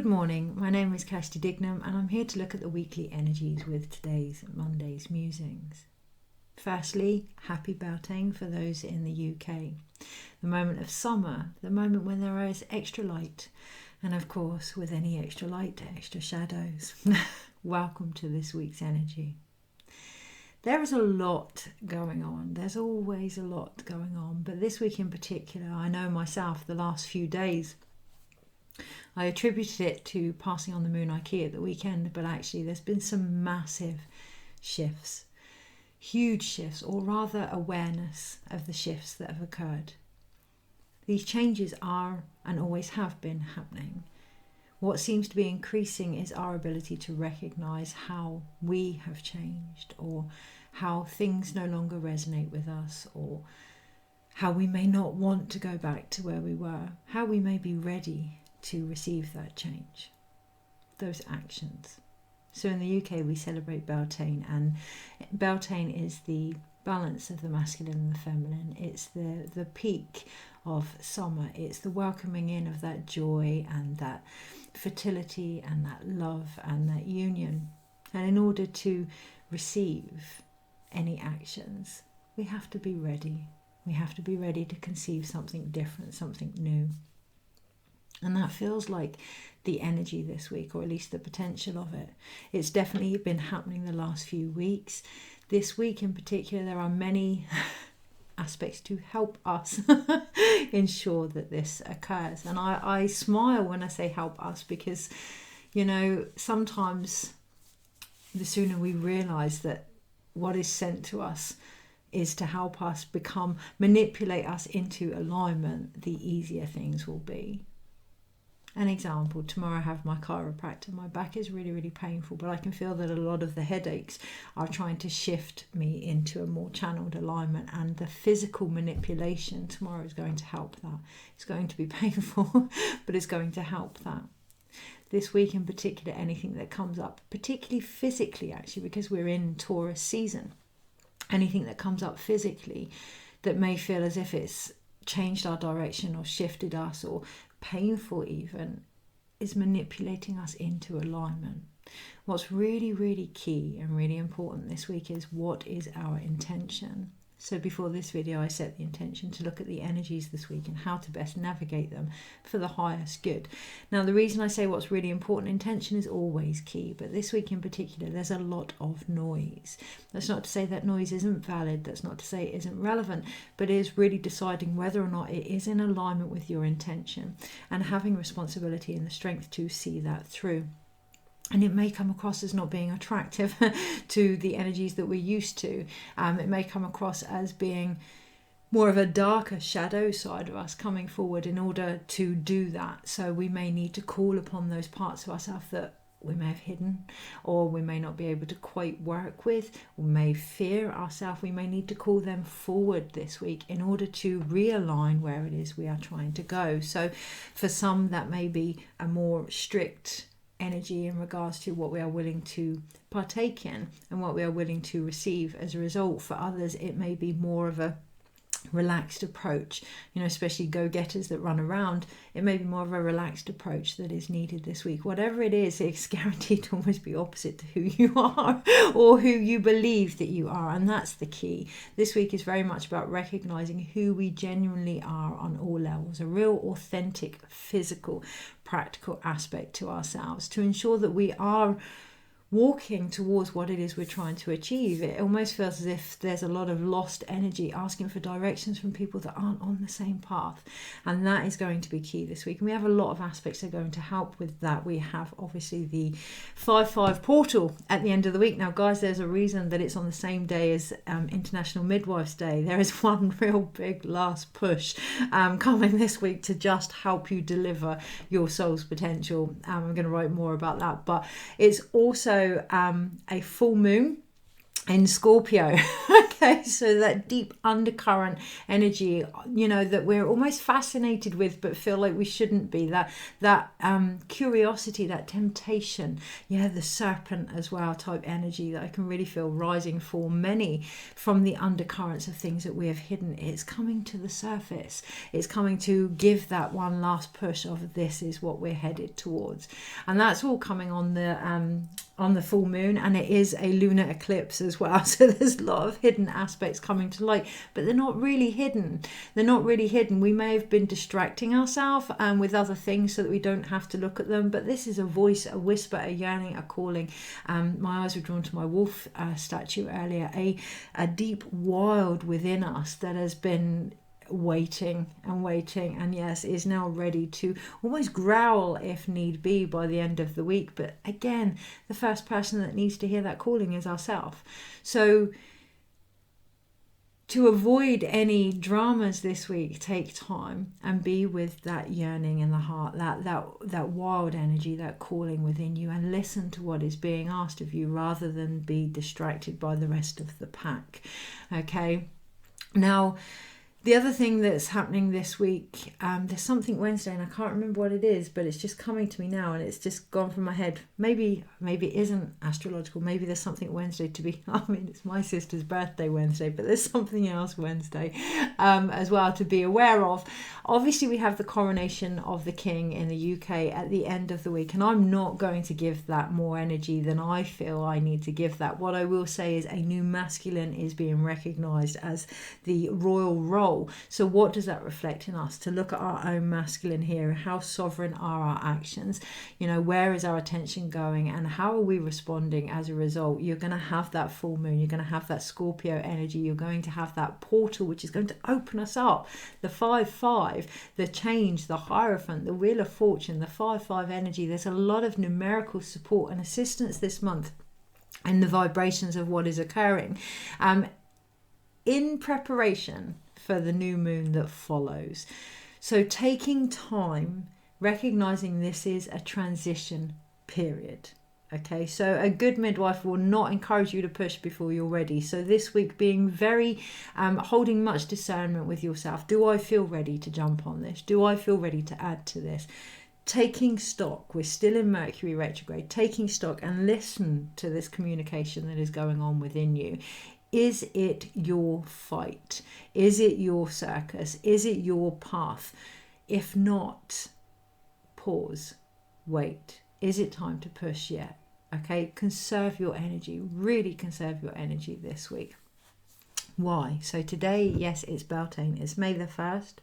morning, my name is Kirsty Dignam and I'm here to look at the weekly energies with today's Monday's Musings. Firstly, happy Beltane for those in the UK. The moment of summer, the moment when there is extra light, and of course with any extra light, extra shadows. Welcome to this week's energy. There is a lot going on. There's always a lot going on, but this week in particular, I know myself the last few days I attributed it to passing on the moon Ikea at the weekend, but actually there's been some massive shifts, huge shifts, or rather awareness of the shifts that have occurred. These changes are and always have been happening. What seems to be increasing is our ability to recognise how we have changed, or how things no longer resonate with us, or how we may not want to go back to where we were, how we may be ready to receive that change, those actions. So in the UK we celebrate Beltane, and Beltane is the balance of the masculine and the feminine. It's the peak of summer. It's the welcoming in of that joy and that fertility and that love and that union. And in order to receive any actions, we have to be ready. We have to be ready to conceive something different, something new. And that feels like the energy this week, or at least the potential of it. It's definitely been happening the last few weeks. This week in particular, there are many aspects to help us ensure that this occurs. And I smile when I say help us, because, you know, sometimes the sooner we realise that what is sent to us is to help us manipulate us into alignment, the easier things will be. An example, tomorrow I have my chiropractor. My back is really, really painful, but I can feel that a lot of the headaches are trying to shift me into a more channeled alignment, and the physical manipulation tomorrow is going to help that. It's going to be painful, but it's going to help that. This week in particular, anything that comes up, particularly physically actually, because we're in Taurus season, anything that comes up physically that may feel as if it's changed our direction or shifted us, or painful even, is manipulating us into alignment. What's really, really key and really important this week is, what is our intention? So before this video, I set the intention to look at the energies this week and how to best navigate them for the highest good. Now, the reason I say what's really important, intention is always key, but this week in particular, there's a lot of noise. That's not to say that noise isn't valid. That's not to say it isn't relevant, but it is really deciding whether or not it is in alignment with your intention, and having responsibility and the strength to see that through. And it may come across as not being attractive to the energies that we're used to. It may come across as being more of a darker shadow side of us coming forward in order to do that. So we may need to call upon those parts of ourselves that we may have hidden, or we may not be able to quite work with. We may fear ourselves. We may need to call them forward this week in order to realign where it is we are trying to go. So for some, that may be a more strict energy in regards to what we are willing to partake in and what we are willing to receive as a result. For others, it may be more of a relaxed approach, especially go-getters that run around. It may be more of a relaxed approach that is needed this week. Whatever it is, it's guaranteed to almost be opposite to who you are or who you believe that you are, and that's the key. This week is very much about recognizing who we genuinely are on all levels, a real authentic, physical, practical aspect to ourselves, to ensure that we are walking towards what it is we're trying to achieve. It almost feels as if there's a lot of lost energy asking for directions from people that aren't on the same path, and that is going to be key this week. And we have a lot of aspects that are going to help with that. We have obviously the 5-5 portal at the end of the week. Now guys, there's a reason that it's on the same day as International Midwives Day. There is one real big last push coming this week to just help you deliver your soul's potential. I'm going to write more about that, but it's also a full moon in Scorpio. Okay, so that deep undercurrent energy, you know, that we're almost fascinated with but feel like we shouldn't be, that curiosity, that temptation, yeah, the serpent as well type energy that I can really feel rising for many from the undercurrents of things that we have hidden. It's coming to the surface. It's coming to give that one last push of this is what we're headed towards. And that's all coming on the full moon, and it is a lunar eclipse as well. So there's a lot of hidden aspects coming to light, but they're not really hidden. They're not really hidden. We may have been distracting ourselves with other things so that we don't have to look at them, but this is a voice, a whisper, a yearning, a calling. My eyes were drawn to my wolf statue earlier, a deep wild within us that has been waiting and waiting, and yes, is now ready to almost growl if need be by the end of the week. But again, the first person that needs to hear that calling is ourselves. So to avoid any dramas this week, take time and be with that yearning in the heart, that wild energy, that calling within you, and listen to what is being asked of you rather than be distracted by the rest of the pack. Okay, now the other thing that's happening this week, there's something Wednesday, and I can't remember what it is, but it's just coming to me now, and it's just gone from my head. Maybe it isn't astrological. Maybe there's something Wednesday to be. I mean, it's my sister's birthday Wednesday, but there's something else Wednesday as well to be aware of. Obviously, we have the coronation of the king in the UK at the end of the week, and I'm not going to give that more energy than I feel I need to give that. What I will say is a new masculine is being recognised as the royal role. So what does that reflect in us? To look at our own masculine here, how sovereign are our actions? You know, where is our attention going, and how are we responding as a result? You're going to have that full moon, you're going to have that Scorpio energy, you're going to have that portal which is going to open us up. The 5-5, the change, the Hierophant, the Wheel of Fortune, the 5-5 energy. There's a lot of numerical support and assistance this month in the vibrations of what is occurring in preparation for the new moon that follows. So taking time, recognizing this is a transition period. Okay, so a good midwife will not encourage you to push before you're ready. So this week being very holding much discernment with yourself. Do I feel ready to jump on this? Do I feel ready to add to this? Taking stock, we're still in Mercury retrograde, taking stock and listen to this communication that is going on within you. Is it your fight? Is it your circus? Is it your path? If not, pause, wait. Is it time to push yet? Okay, conserve your energy, really conserve your energy this week. Why? So today, yes, it's Beltane. It's May the 1st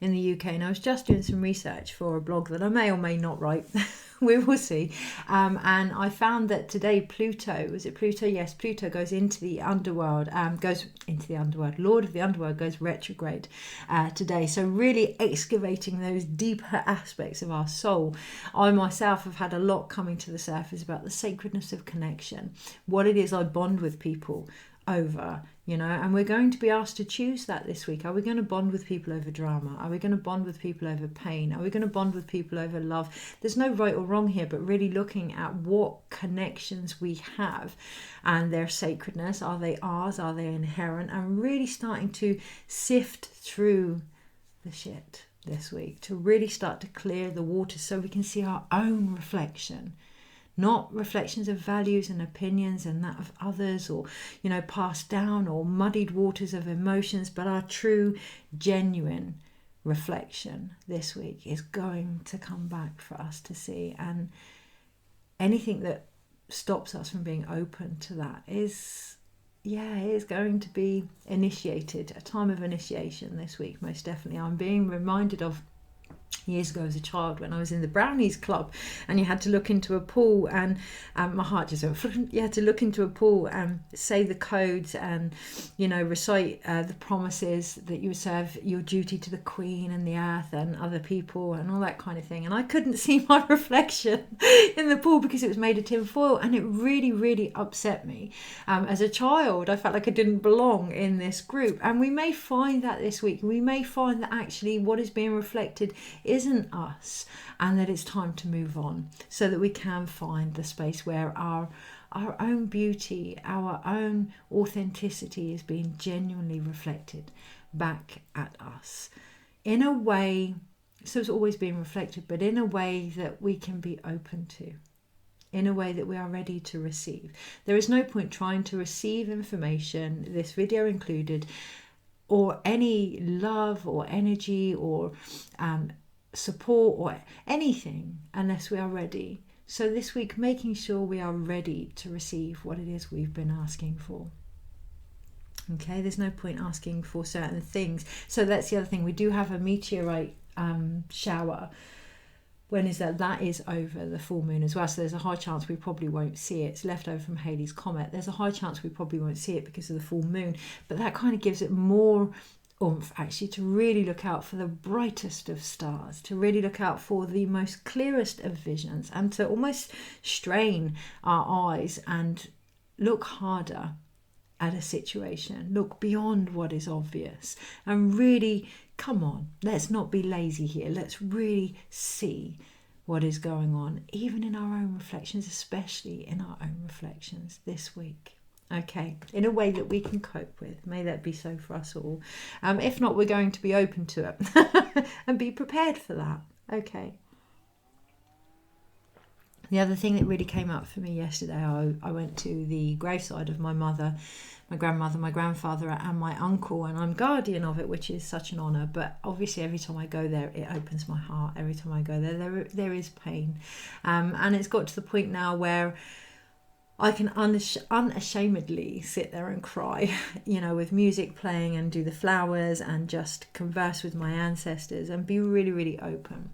in the UK, and I was just doing some research for a blog that I may or may not write. We will see. And I found that today Pluto, was it Pluto? Yes, Pluto goes into the underworld, Lord of the underworld goes retrograde today. So really excavating those deeper aspects of our soul. I myself have had a lot coming to the surface about the sacredness of connection, what it is I bond with people over, you know, and we're going to be asked to choose that this week. Are we going to bond with people over drama? Are we going to bond with people over pain? Are we going to bond with people over love? There's no right or wrong here, but really looking at what connections we have and their sacredness. Are they ours? Are they inherent? And really starting to sift through the shit this week, to really start to clear the water so we can see our own reflection. Not reflections of values and opinions and that of others, or, you know, passed down or muddied waters of emotions, but our true, genuine reflection this week is going to come back for us to see. And anything that stops us from being open to that is going to be initiated, a time of initiation this week, most definitely. I'm being reminded of years ago as a child when I was in the Brownies Club, and you had to look into a pool, and my heart just went, you had to look into a pool and say the codes and, you know, recite the promises that you would serve your duty to the Queen and the earth and other people and all that kind of thing. And I couldn't see my reflection in the pool because it was made of tin foil, and it really, really upset me. As a child, I felt like I didn't belong in this group, and we may find that this week. We may find that actually what is being reflected isn't us, and that it's time to move on so that we can find the space where our our own beauty, our own authenticity is being genuinely reflected back at us in a way, so it's always being reflected, but in a way that we can be open to, in a way that we are ready to receive. There is no point trying to receive information, this video included, or any love or energy or support or anything, unless we are ready. So this week, making sure we are ready to receive what it is we've been asking for. Okay, there's no point asking for certain things. So that's the other thing. We do have a meteorite shower. When is that? That is over the full moon as well. So there's a high chance we probably won't see it. It's left over from Halley's Comet. There's a high chance we probably won't see it because of the full moon. But that kind of gives it more oomph, actually, to really look out for the brightest of stars, to really look out for the most clearest of visions, and to almost strain our eyes and look harder at a situation, look beyond what is obvious, and really, come on, let's not be lazy here. Let's really see what is going on, even in our own reflections, especially in our own reflections this week. Okay, in a way that we can cope with. May that be so for us all. If not, we're going to be open to it and be prepared for that. Okay. The other thing that really came up for me yesterday, I went to the graveside of my mother, my grandmother, my grandfather and my uncle, and I'm guardian of it, which is such an honour. But obviously every time I go there, it opens my heart. Every time I go there is pain. And it's got to the point now where I can unashamedly sit there and cry, with music playing and do the flowers and just converse with my ancestors and be really, really open.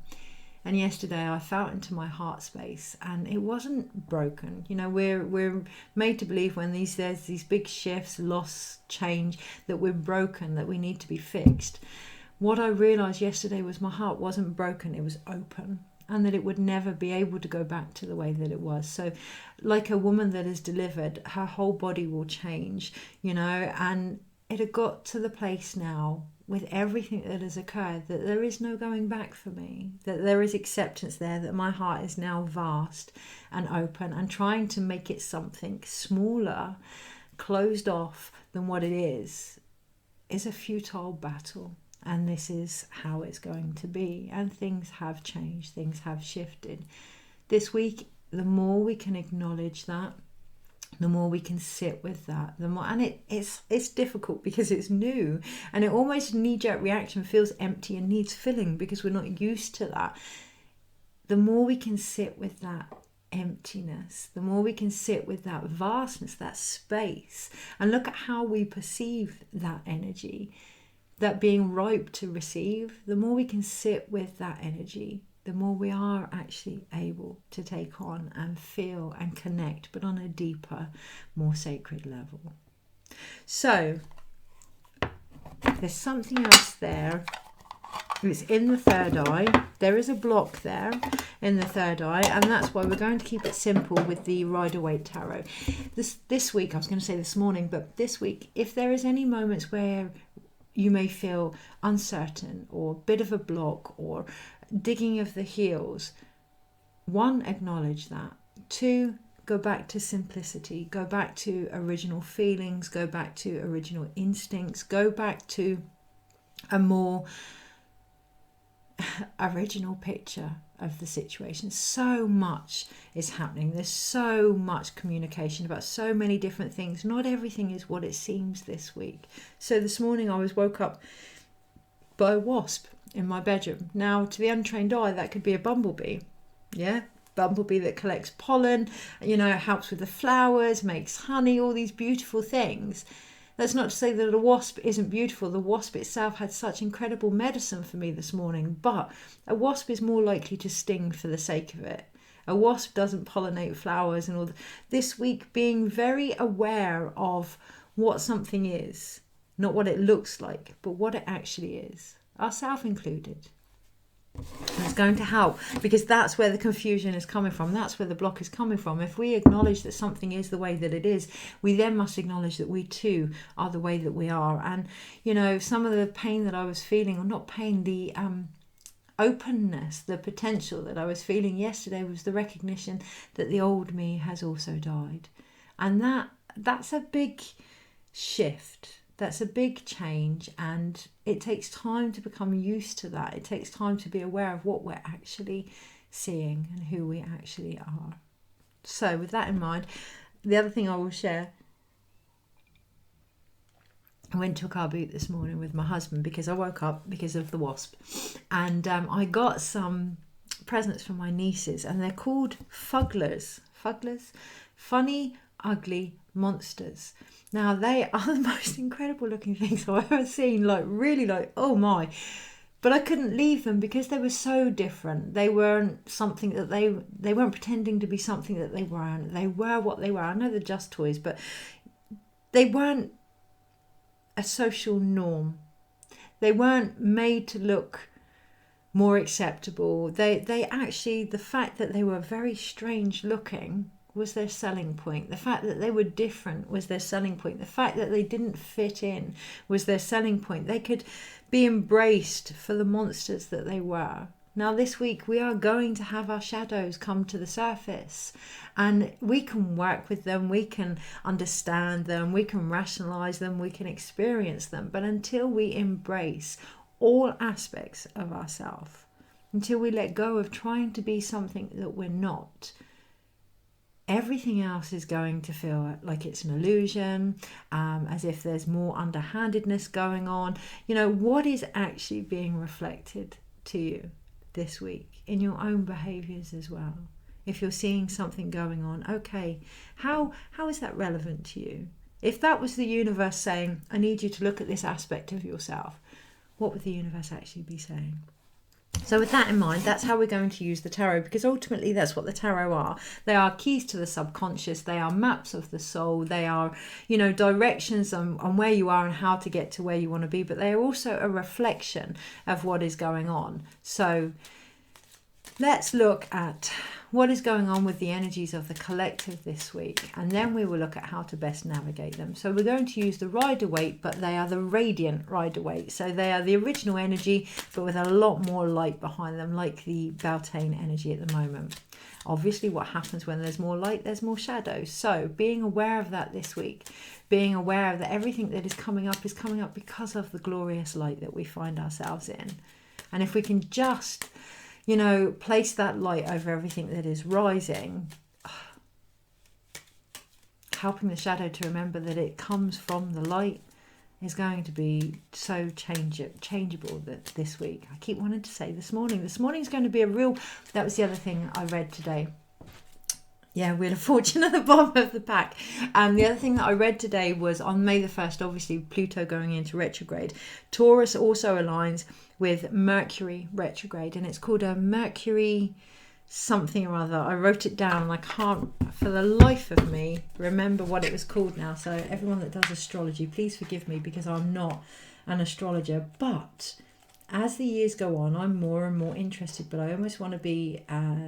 And yesterday I felt into my heart space and it wasn't broken. We're made to believe when there's these big shifts, loss, change, that we're broken, that we need to be fixed. What I realised yesterday was my heart wasn't broken, it was open, and that it would never be able to go back to the way that it was. So like a woman that is delivered, her whole body will change, and it had got to the place now with everything that has occurred that there is no going back for me, that there is acceptance there, that my heart is now vast and open, and trying to make it something smaller, closed off than what it is a futile battle. And this is how it's going to be. And things have changed, things have shifted. This week, the more we can acknowledge that, the more we can sit with that, the more, and it's difficult because it's new, and it almost knee-jerk reaction feels empty and needs filling because we're not used to that. The more we can sit with that emptiness, the more we can sit with that vastness, that space, and look at how we perceive that energy, that being ripe to receive, the more we can sit with that energy, the more we are actually able to take on and feel and connect, but on a deeper, more sacred level. So there's something else there. It's in the third eye. There is a block there in the third eye, and that's why we're going to keep it simple with the Rider-Waite Tarot. This week, I was going to say this morning, but this week, if there is any moments where you may feel uncertain or a bit of a block or digging of the heels, 1, acknowledge that. 2, go back to simplicity, go back to original feelings, go back to original instincts, go back to a more original picture of the situation. So much is happening. There's so much communication about so many different things. Not everything is what it seems this week. So this morning I was woke up by a wasp in my bedroom. Now, to the untrained eye, that could be a bumblebee. Yeah, bumblebee that collects pollen, helps with the flowers, makes honey, all these beautiful things. That's not to say that a wasp isn't beautiful. The wasp itself had such incredible medicine for me this morning, but a wasp is more likely to sting for the sake of it. A wasp doesn't pollinate flowers and all. This week, being very aware of what something is, not what it looks like, but what it actually is, ourselves included. And it's going to help, because that's where the confusion is coming from. That's where the block is coming from. If we acknowledge that something is the way that it is, we then must acknowledge that we too are the way that we are. And, some of the pain that I was feeling, or not pain, the openness, the potential that I was feeling yesterday was the recognition that the old me has also died. And that's a big shift. That's a big change, and it takes time to become used to that. It takes time to be aware of what we're actually seeing and who we actually are. So with that in mind, the other thing I will share, I went to a car boot this morning with my husband because I woke up because of the wasp, and I got some presents from my nieces, and they're called fugglers, funny ugly monsters. Now they are the most incredible looking things I've ever seen, like really like, oh my. But I couldn't leave them because they were so different. They weren't something that they weren't pretending to be something that they weren't. They were what they were. I know they're just toys, but they weren't a social norm. They weren't made to look more acceptable. They actually, the fact that they were very strange looking was their selling point. The fact that they were different was their selling point. The fact that they didn't fit in was their selling point. They could be embraced for the monsters that they were. Now this week we are going to have our shadows come to the surface, and we can work with them, we can understand them, we can rationalize them, we can experience them. But until we embrace all aspects of ourselves, until we let go of trying to be something that we're not, everything else is going to feel like it's an illusion, as if there's more underhandedness going on. You know, what is actually being reflected to you this week in your own behaviours as well? If you're seeing something going on, okay, how is that relevant to you? If that was the universe saying, I need you to look at this aspect of yourself, what would the universe actually be saying? So with that in mind, that's how we're going to use the tarot, because ultimately that's what the tarot are. They are keys to the subconscious. They are maps of the soul. They are, you know, directions on where you are and how to get to where you want to be. But they are also a reflection of what is going on. So let's look at what is going on with the energies of the collective this week, and then we will look at how to best navigate them. So we're going to use the Rider-Waite, but they are the radiant Rider-Waite. So they are the original energy, but with a lot more light behind them, like the Beltane energy at the moment. Obviously, what happens when there's more light, there's more shadows. So being aware of that this week, being aware that everything that is coming up because of the glorious light that we find ourselves in. And if we can just, you know, place that light over everything that is rising, helping the shadow to remember that it comes from the light, is going to be so changeable this week. I keep wanting to say this morning. This morning is going to be a real, that was the other thing I read today. Yeah, Wheel of Fortune at the bottom of the pack. The other thing that I read today was on May the 1st, obviously Pluto going into retrograde. Taurus also aligns with Mercury retrograde, and it's called a Mercury something or other. I wrote it down and I can't for the life of me remember what it was called now. So everyone that does astrology, please forgive me because I'm not an astrologer. But as the years go on, I'm more and more interested, but I almost want to be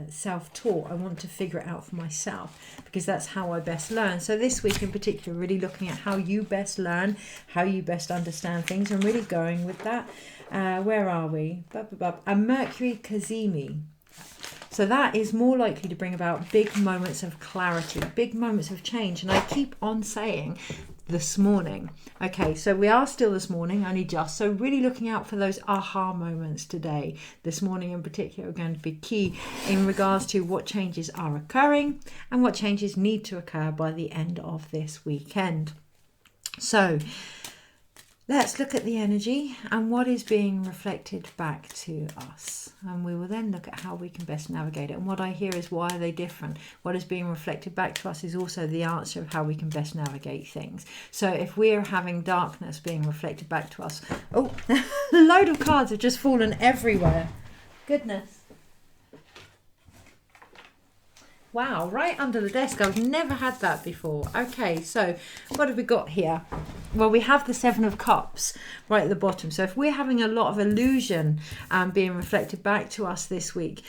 self-taught. I want to figure it out for myself because that's how I best learn. So this week in particular, really looking at how you best learn, how you best understand things, and really going with that. Where are we? A Mercury Cazimi. So that is more likely to bring about big moments of clarity, big moments of change. And I keep on saying this morning. Okay, so we are still this morning, only just. So really looking out for those aha moments today. This morning in particular are going to be key in regards to what changes are occurring and what changes need to occur by the end of this weekend. So let's look at the energy and what is being reflected back to us. And we will then look at how we can best navigate it. And what I hear is, why are they different? What is being reflected back to us is also the answer of how we can best navigate things. So if we are having darkness being reflected back to us, oh, a load of cards have just fallen everywhere. Goodness. Wow, right under the desk. I've never had that before. Okay, so what have we got here? Well, we have the Seven of Cups right at the bottom. So if we're having a lot of illusion being reflected back to us this week,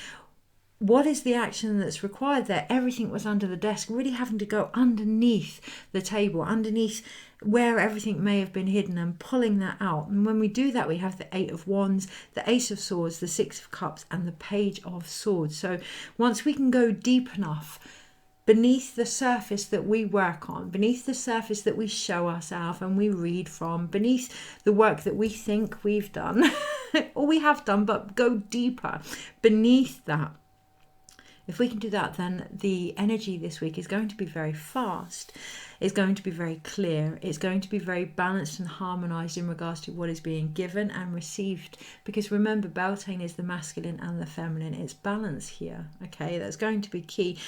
what is the action that's required there? Everything was under the desk, really having to go underneath the table, underneath where everything may have been hidden, and pulling that out. And when we do that, we have the Eight of Wands, the Ace of Swords, the Six of Cups, and the Page of Swords. So once we can go deep enough beneath the surface that we work on, beneath the surface that we show ourselves and we read from, beneath the work that we think we've done or we have done, but go deeper beneath that. If we can do that, then the energy this week is going to be very fast. It's going to be very clear. It's going to be very balanced and harmonized in regards to what is being given and received. Because remember, Beltane is the masculine and the feminine. It's balance here. Okay, that's going to be key.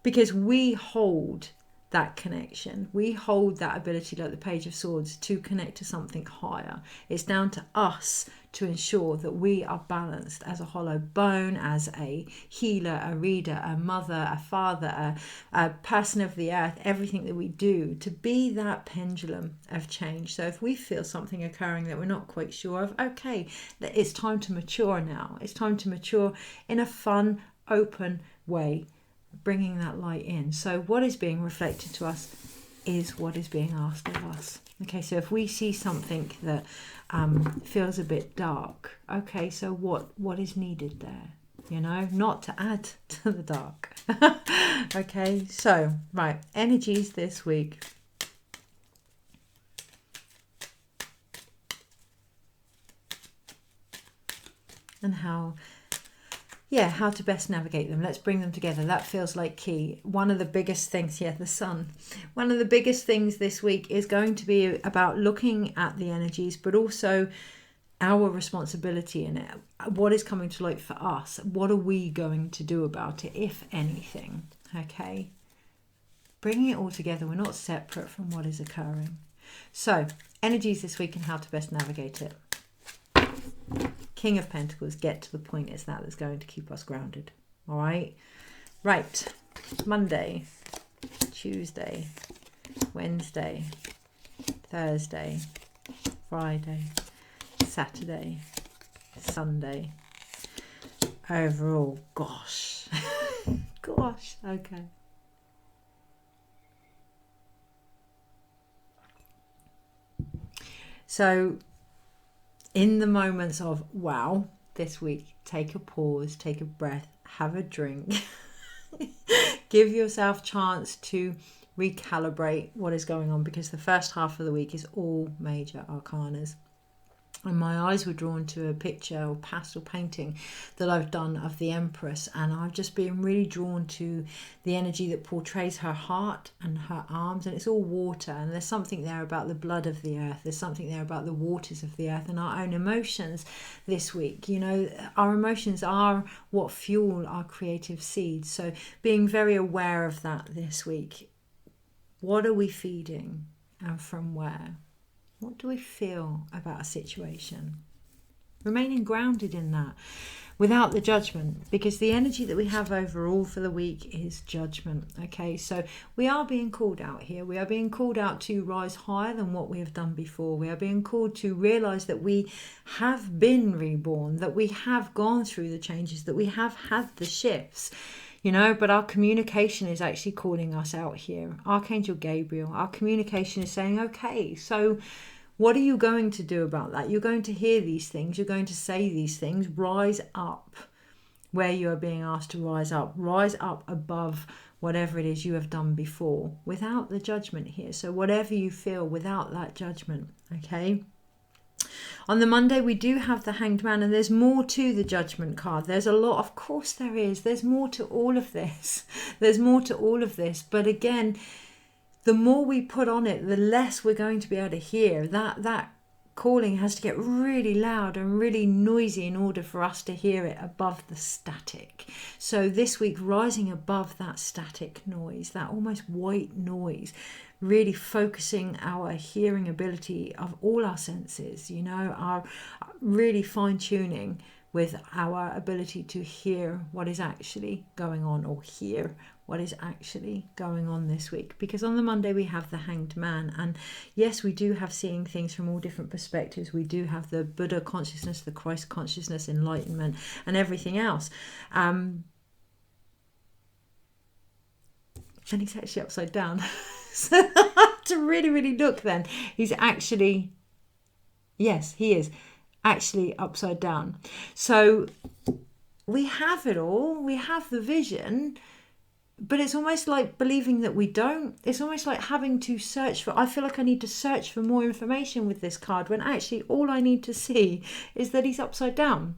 Because we hold that connection. We hold that ability, like the Page of Swords, to connect to something higher. It's down to us to ensure that we are balanced as a hollow bone, as a healer, a reader, a mother, a father, a person of the earth, everything that we do, to be that pendulum of change. So if we feel something occurring that we're not quite sure of, okay, it's time to mature now. It's time to mature in a fun, open way, bringing that light in. So what is being reflected to us is what is being asked of us. Okay, so if we see something that feels a bit dark, okay, so what is needed there? You know, not to add to the dark. Okay, so right, energies this week. And how to best navigate them. Let's bring them together. That feels like key. One of the biggest things, the sun. One of the biggest things this week is going to be about looking at the energies, but also our responsibility in it. What is coming to light for us? What are we going to do about it, if anything? Okay. Bringing it all together. We're not separate from what is occurring. So, energies this week and how to best navigate it. King of Pentacles, get to the point. It's that's going to keep us grounded. All right. Right. Monday, Tuesday, Wednesday, Thursday, Friday, Saturday, Sunday. Overall, gosh. Gosh. Okay. So, in the moments of wow, this week, take a pause, take a breath, have a drink, give yourself a chance to recalibrate what is going on, because the first half of the week is all major arcanas. And my eyes were drawn to a picture or pastel painting that I've done of the Empress, and I've just been really drawn to the energy that portrays her heart and her arms, and it's all water, and there's something there about the blood of the earth, there's something there about the waters of the earth and our own emotions this week. You know, our emotions are what fuel our creative seeds, so being very aware of that this week. What are we feeding and from where? What do we feel about a situation? Remaining grounded in that without the judgment, because the energy that we have overall for the week is judgment. Okay, so we are being called out here. We are being called out to rise higher than what we have done before. We are being called to realize that we have been reborn, that we have gone through the changes, that we have had the shifts. You know, but our communication is actually calling us out here. Archangel Gabriel, our communication is saying, okay, so what are you going to do about that? You're going to hear these things. You're going to say these things. Rise up where you are being asked to rise up. Rise up above whatever it is you have done before, without the judgment here. So whatever you feel, without that judgment, okay? On the Monday, we do have the Hanged Man, and there's more to the Judgment card. There's a lot, of course there is. There's more to all of this. There's more to all of this. But again, the more we put on it, the less we're going to be able to hear. That calling has to get really loud and really noisy in order for us to hear it above the static. So this week, rising above that static noise, that almost white noise, really focusing our hearing ability of all our senses, you know, our really fine-tuning with our ability to hear what is actually going on, or hear what is actually going on this week. Because on the Monday we have the Hanged Man, and yes, we do have seeing things from all different perspectives. We do have the Buddha consciousness, the Christ consciousness, enlightenment, and everything else. And he's actually upside down. So I have to really, really look then. He's actually, yes, he is actually upside down. So we have it all. We have the vision, but it's almost like believing that we don't. It's almost like having to search for, I feel like I need to search for more information with this card, when actually all I need to see is that he's upside down.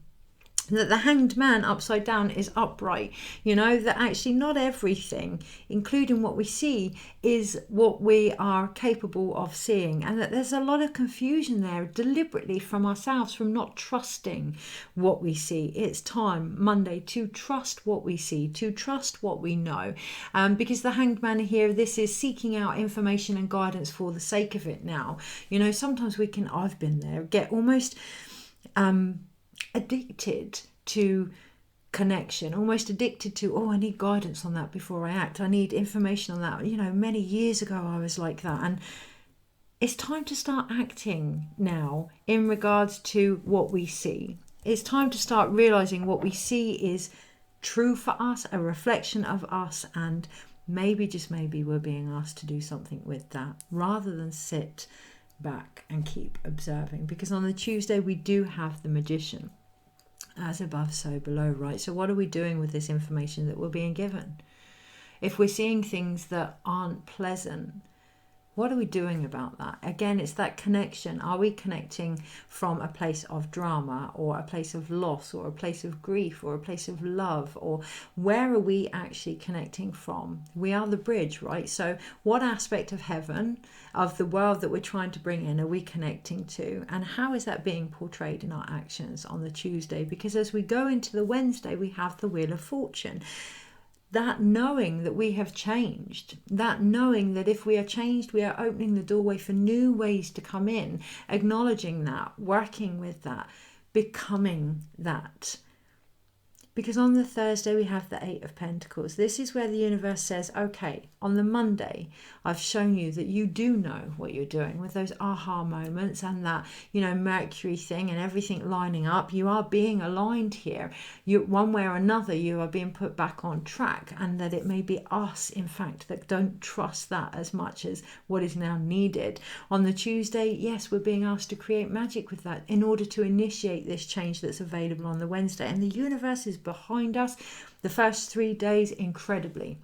That the hanged man upside down is upright, that actually not everything, including what we see, is what we are capable of seeing, and that there's a lot of confusion there deliberately from ourselves, from not trusting what we see. It's time, Monday, to trust what we see, to trust what we know, because the hanged man here, this is seeking out information and guidance for the sake of it. Now, sometimes we can, I've been there, get almost addicted to connection, almost addicted to, I need guidance on that before I act, I need information on that. Many years ago I was like that, and it's time to start acting now in regards to what we see. It's time to start realizing what we see is true for us, a reflection of us, and maybe, just maybe, we're being asked to do something with that, rather than sit back and keep observing. Because on the Tuesday we do have the Magician, as above so below, right? So what are we doing with this information that we're being given? If we're seeing things that aren't pleasant, what are we doing about that? Again, it's that connection. Are we connecting from a place of drama, or a place of loss, or a place of grief, or a place of love? Or where are we actually connecting from? We are the bridge, right? So what aspect of heaven, of the world that we're trying to bring in, are we connecting to? And how is that being portrayed in our actions on the Tuesday? Because as we go into the Wednesday, we have the Wheel of Fortune. That knowing that we have changed, that knowing that if we are changed, we are opening the doorway for new ways to come in, acknowledging that, working with that, becoming that. Because on the Thursday we have the Eight of Pentacles. This is where the universe says, okay, on the Monday, I've shown you that you do know what you're doing, with those aha moments and that, Mercury thing and everything lining up. You are being aligned here. You, one way or another, you are being put back on track, and that it may be us, in fact, that don't trust that as much as what is now needed. On the Tuesday, yes, we're being asked to create magic with that in order to initiate this change that's available on the Wednesday. And the universe is behind us the first 3 days incredibly.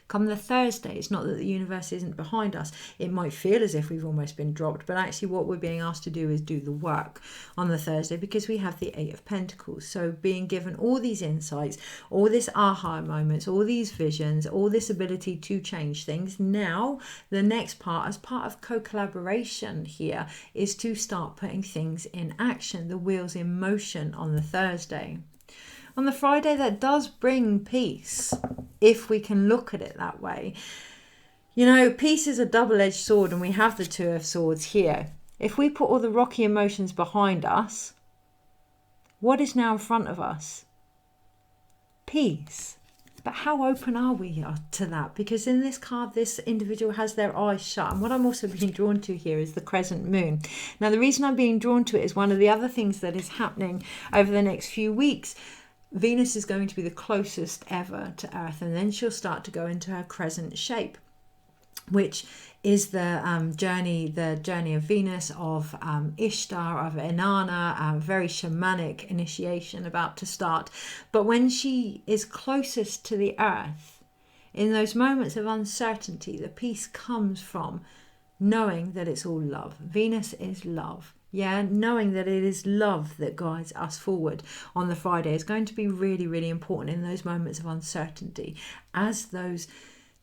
Come the Thursday, it's not that the universe isn't behind us. It might feel as if we've almost been dropped, but actually what we're being asked to do is do the work on the Thursday, because we have the Eight of Pentacles. So being given all these insights, all this aha moments, all these visions, all this ability to change things. Now, the next part, as part of co-collaboration here, is to start putting things in action, the wheels in motion on the Thursday. On the Friday, that does bring peace, if we can look at it that way. Peace is a double-edged sword, and we have the Two of Swords here. If we put all the rocky emotions behind us, what is now in front of us? Peace. But how open are we to that? Because in this card, this individual has their eyes shut. And what I'm also being drawn to here is the crescent moon. Now, the reason I'm being drawn to it is one of the other things that is happening over the next few weeks. Venus is going to be the closest ever to Earth, and then she'll start to go into her crescent shape, which is the journey of Venus, of Ishtar, of Inanna, a very shamanic initiation about to start. But when she is closest to the Earth, in those moments of uncertainty, the peace comes from knowing that it's all love. Venus is love. Yeah, knowing that it is love that guides us forward on the Friday is going to be really, really important in those moments of uncertainty. As those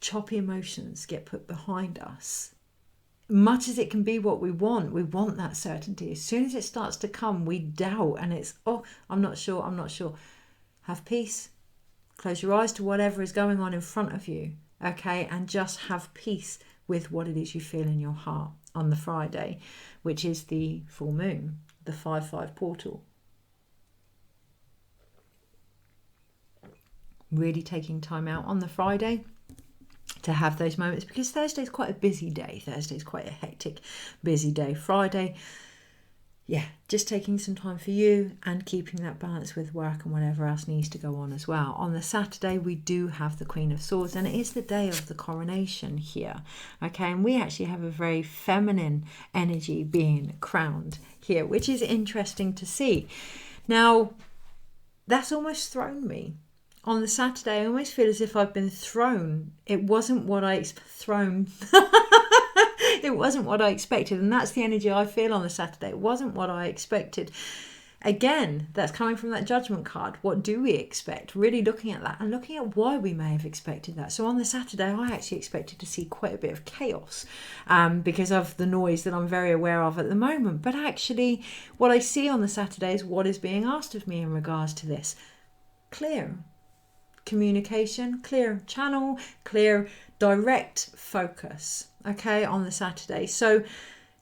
choppy emotions get put behind us, much as it can be what we want that certainty. As soon as it starts to come, we doubt, and it's, I'm not sure. Have peace. Close your eyes to whatever is going on in front of you, okay? And just have peace with what it is you feel in your heart on the Friday, which is the full moon, the 5/5 portal. Really taking time out on the Friday to have those moments, because Thursday is quite a busy day. Thursday is quite a hectic, busy day. Friday, yeah, just taking some time for you and keeping that balance with work and whatever else needs to go on as well. On the Saturday, we do have the Queen of Swords, and it is the day of the coronation here. Okay, and we actually have a very feminine energy being crowned here, which is interesting to see. Now, that's almost thrown me. on the Saturday, I almost feel as if I've been thrown. It wasn't what I thrown. It wasn't what I expected, and that's the energy I feel on the Saturday. It wasn't what I expected. Again, that's coming from that judgment card. What do we expect? Really looking at that and looking at why we may have expected that. So on the Saturday, I actually expected to see quite a bit of chaos because of the noise that I'm very aware of at the moment. But actually, what I see on the Saturday is what is being asked of me in regards to this. Clear communication, clear channel, clear direct focus, okay, on the Saturday. So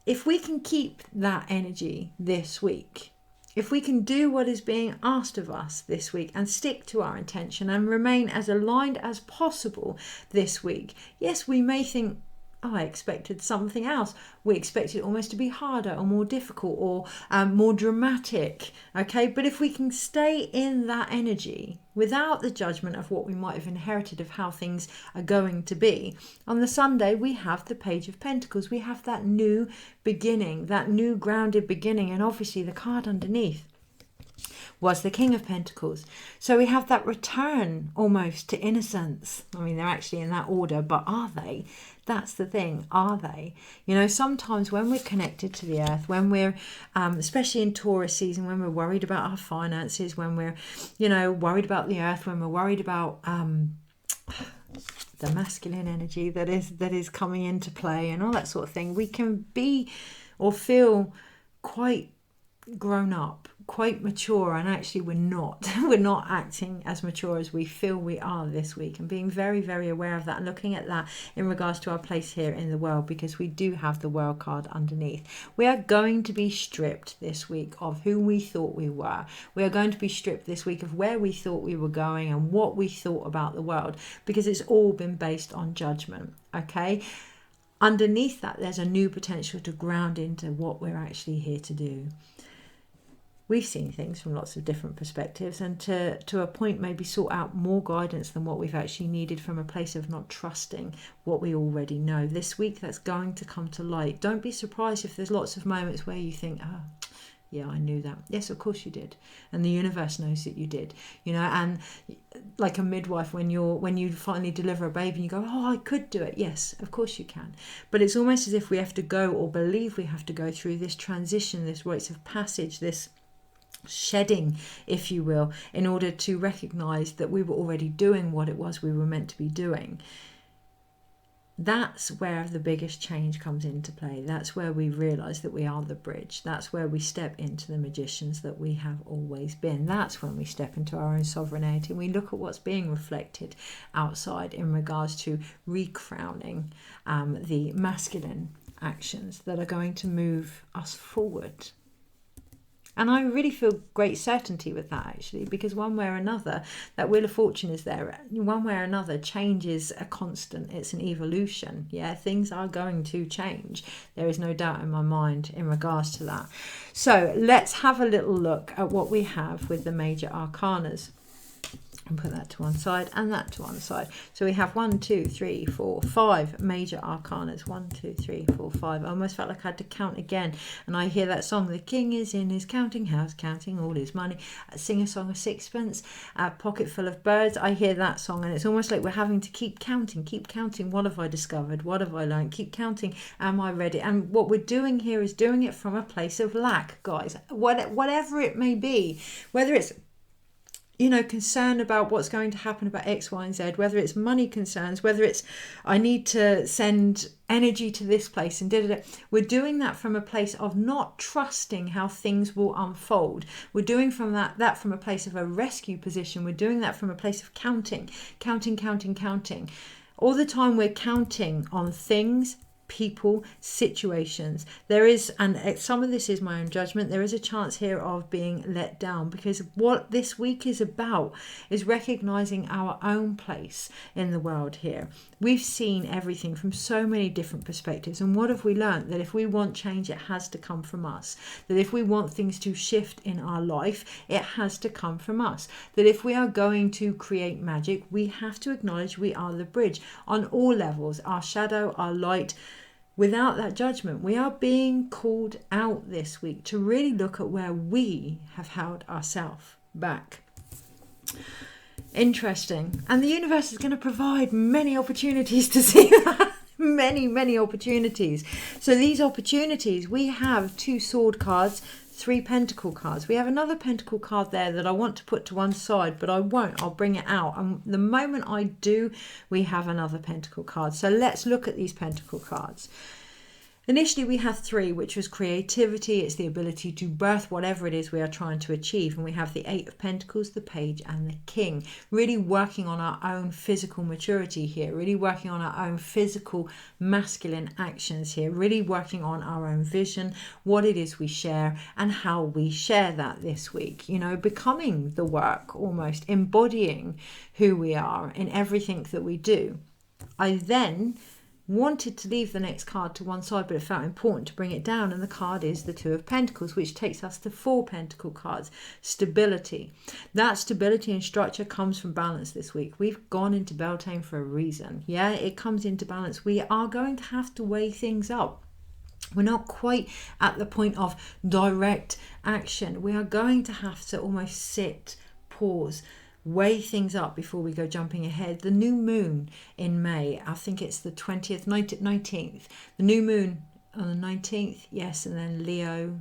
if we can keep that energy this week, if we can do what is being asked of us this week and stick to our intention and remain as aligned as possible this week, yes, we may think, oh, I expected something else. We expected it almost to be harder or more difficult or more dramatic, okay? But if we can stay in that energy without the judgment of what we might have inherited of how things are going to be, on the Sunday we have the Page of Pentacles. We have that new beginning, that new grounded beginning, and obviously the card underneath was the King of Pentacles. So we have that return almost to innocence. I mean, they're actually in that order, but are they? That's the thing. Are they? You know, sometimes when we're connected to the earth, when we're, especially in Taurus season, when we're worried about our finances, when we're, you know, worried about the earth, when we're worried about the masculine energy that is coming into play and all that sort of thing, we can be or feel quite grown up, quite mature, and actually we're not acting as mature as we feel we are this week, and being very, very aware of that and looking at that in regards to our place here in the world, because we do have the World card underneath. We are going to be stripped this week of who we thought we were. We are going to be stripped this week of where we thought we were going and what we thought about the world, because it's all been based on judgment, okay? Underneath that, there's a new potential to ground into what we're actually here to do. We've seen things from lots of different perspectives, and to a point maybe sought out more guidance than what we've actually needed from a place of not trusting what we already know. This week that's going to come to light. Don't be surprised if there's lots of moments where you think, oh, yeah, I knew that. Yes, of course you did. And the universe knows that you did. You know, and like a midwife, when you finally deliver a baby and you go, oh, I could do it. Yes, of course you can. But it's almost as if we have to go, or believe we have to go through this transition, this rites of passage, this shedding, if you will, in order to recognize that we were already doing what it was we were meant to be doing. That's where the biggest change comes into play. That's where we realize that we are the bridge. That's where we step into the magicians that we have always been. That's when we step into our own sovereignty. We look at what's being reflected outside in regards to recrowning the masculine actions that are going to move us forward. And I really feel great certainty with that, actually, because one way or another, that Wheel of Fortune is there. One way or another, change is a constant. It's an evolution. Yeah, things are going to change. There is no doubt in my mind in regards to that. So let's have a little look at what we have with the major arcanas. And put that to one side and that to one side. So we have 1, 2, 3, 4, 5 major arcanas. 1, 2, 3, 4, 5. I almost felt like I had to count again. And I hear that song, the king is in his counting house, counting all his money. Sing a song of sixpence, a pocket full of birds. I hear that song, and it's almost like we're having to keep counting. What have I discovered? What have I learned? Keep counting. Am I ready? And what we're doing here is doing it from a place of lack, guys. Whatever it may be, whether it's concern about what's going to happen about X, Y, and Z, whether it's money concerns, whether it's I need to send energy to this place and da-da-da. We're doing that from a place of not trusting how things will unfold. We're doing from that from a place of a rescue position. We're doing that from a place of counting. All the time we're counting on things, people, situations. There is, and some of this is my own judgment, there is a chance here of being let down, because what this week is about is recognizing our own place in the world here. We've seen everything from so many different perspectives, and what have we learned? That if we want change, it has to come from us. That if we want things to shift in our life, it has to come from us. That if we are going to create magic, we have to acknowledge we are the bridge on all levels, our shadow, our light. Without that judgment, we are being called out this week to really look at where we have held ourselves back. Interesting. And the universe is going to provide many opportunities to see that. Many opportunities. So these opportunities, we have 2 sword cards, 3 pentacle cards. We have another pentacle card there that I want to put to one side, but I won't. I'll bring it out. And the moment I do, we have another pentacle card. So let's look at these pentacle cards. Initially, we have 3, which was creativity. It's the ability to birth whatever it is we are trying to achieve. And we have the 8 of Pentacles, the Page and the King. Really working on our own physical maturity here. Really working on our own physical masculine actions here. Really working on our own vision, what it is we share and how we share that this week. You know, becoming the work, almost embodying who we are in everything that we do. I then wanted to leave the next card to one side, but it felt important to bring it down, and the card is the 2 of Pentacles, which takes us to 4 pentacle cards. Stability. That stability and structure comes from balance this week. We've gone into Beltane for a reason. Yeah, it comes into balance. We are going to have to weigh things up. We're not quite at the point of direct action. We are going to have to almost sit, pause, weigh things up before we go jumping ahead. The new moon in May, I think it's the 20th, 19th. The new moon on the 19th, yes, and then Leo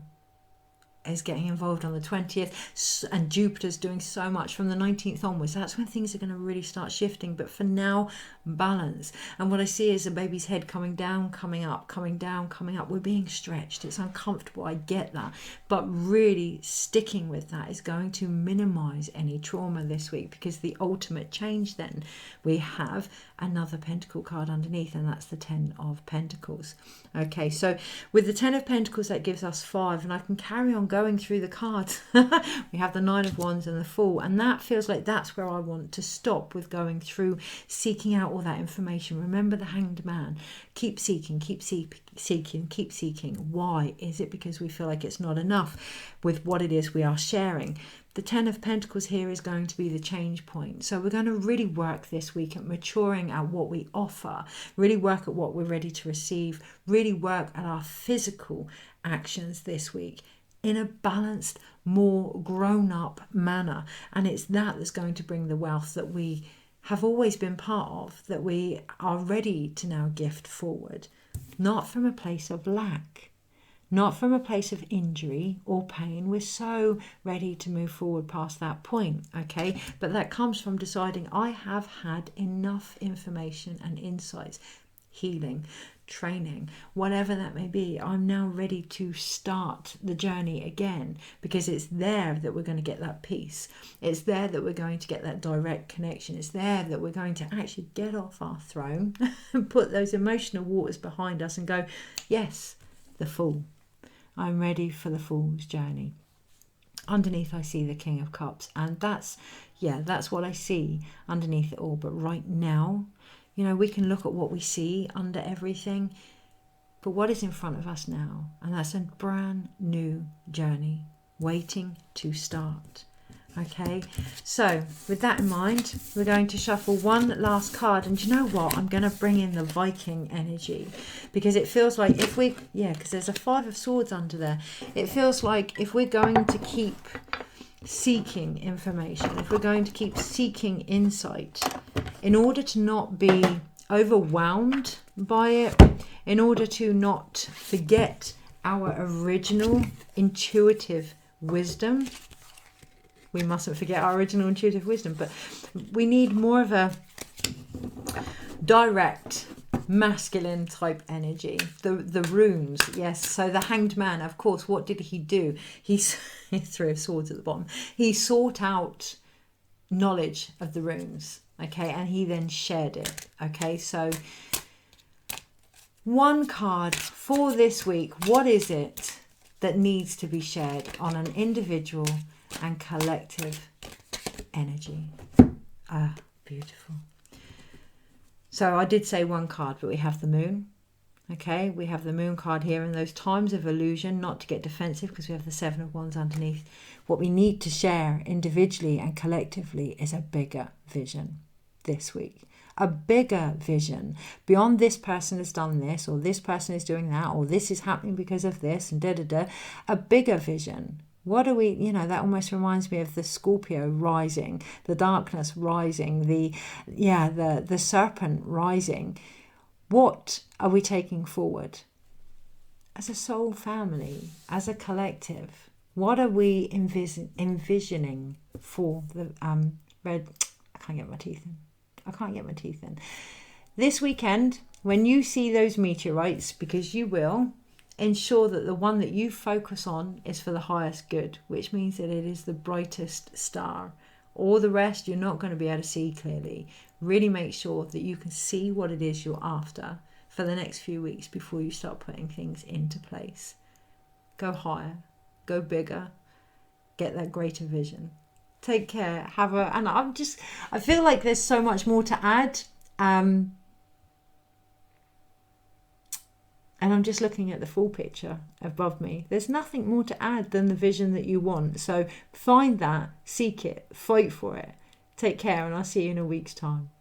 is getting involved on the 20th, and Jupiter's doing so much from the 19th onwards. That's when things are going to really start shifting. But for now, balance. And what I see is a baby's head coming down, coming up, coming down, coming up. We're being stretched. It's uncomfortable. I get that. But really sticking with that is going to minimize any trauma this week, because the ultimate change then, we have another pentacle card underneath, and that's the 10 of Pentacles. Okay, so with the 10 of Pentacles, that gives us 5, and I can carry on going through the cards. We have the 9 of Wands and the Fool, and that feels like that's where I want to stop with going through, seeking out all that information. Remember the Hanged Man. Keep seeking, keep seeking, keep seeking. Why? Is it because we feel like it's not enough with what it is we are sharing? The 10 of Pentacles here is going to be the change point. So we're going to really work this week at maturing at what we offer, really work at what we're ready to receive, really work at our physical actions this week in a balanced, more grown-up manner. And it's that that's going to bring the wealth that we have always been part of, that we are ready to now gift forward, not from a place of lack. Not from a place of injury or pain. We're so ready to move forward past that point, okay? But that comes from deciding I have had enough information and insights, healing, training, whatever that may be. I'm now ready to start the journey again, because it's there that we're going to get that peace. It's there that we're going to get that direct connection. It's there that we're going to actually get off our throne and put those emotional waters behind us and go, yes, the Fool. I'm ready for the Fool's journey. Underneath I see the King of Cups, and that's what I see underneath it all. But right now, you know, we can look at what we see under everything, but what is in front of us now? And that's a brand new journey waiting to start. Okay, so with that in mind, we're going to shuffle one last card. And do you know what? I'm going to bring in the Viking energy, because it feels like if we, because there's a 5 of Swords under there. It feels like if we're going to keep seeking information, if we're going to keep seeking insight, in order to not be overwhelmed by it, in order to not forget our original intuitive wisdom, we mustn't forget our original intuitive wisdom, but we need more of a direct masculine type energy. The runes, yes. So the Hanged Man, of course, what did he do? He 3 of Swords at the bottom. He sought out knowledge of the runes, okay, and he then shared it. Okay, so one card for this week. What is it that needs to be shared on an individual and collective energy? Beautiful. So I did say one card, but we have the Moon. Okay, we have the Moon card here, in those times of illusion, not to get defensive, because we have the 7 of Wands underneath. What we need to share individually and collectively is a bigger vision this week. A bigger vision beyond this person has done this, or this person is doing that, or this is happening because of this, and A bigger vision What are we, that almost reminds me of the Scorpio rising, the darkness rising, the serpent rising. What are we taking forward? As a soul family, as a collective, what are we envisioning for the red? I can't get my teeth in. This weekend, when you see those meteorites, because you will, ensure that the one that you focus on is for the highest good, which means that it is the brightest star. All the rest you're not going to be able to see clearly. Really make sure that you can see what it is you're after for the next few weeks before you start putting things into place. Go higher, go bigger, get that greater vision. Take care. And I feel like there's so much more to add. And I'm just looking at the full picture above me. There's nothing more to add than the vision that you want. So find that, seek it, fight for it. Take care, and I'll see you in a week's time.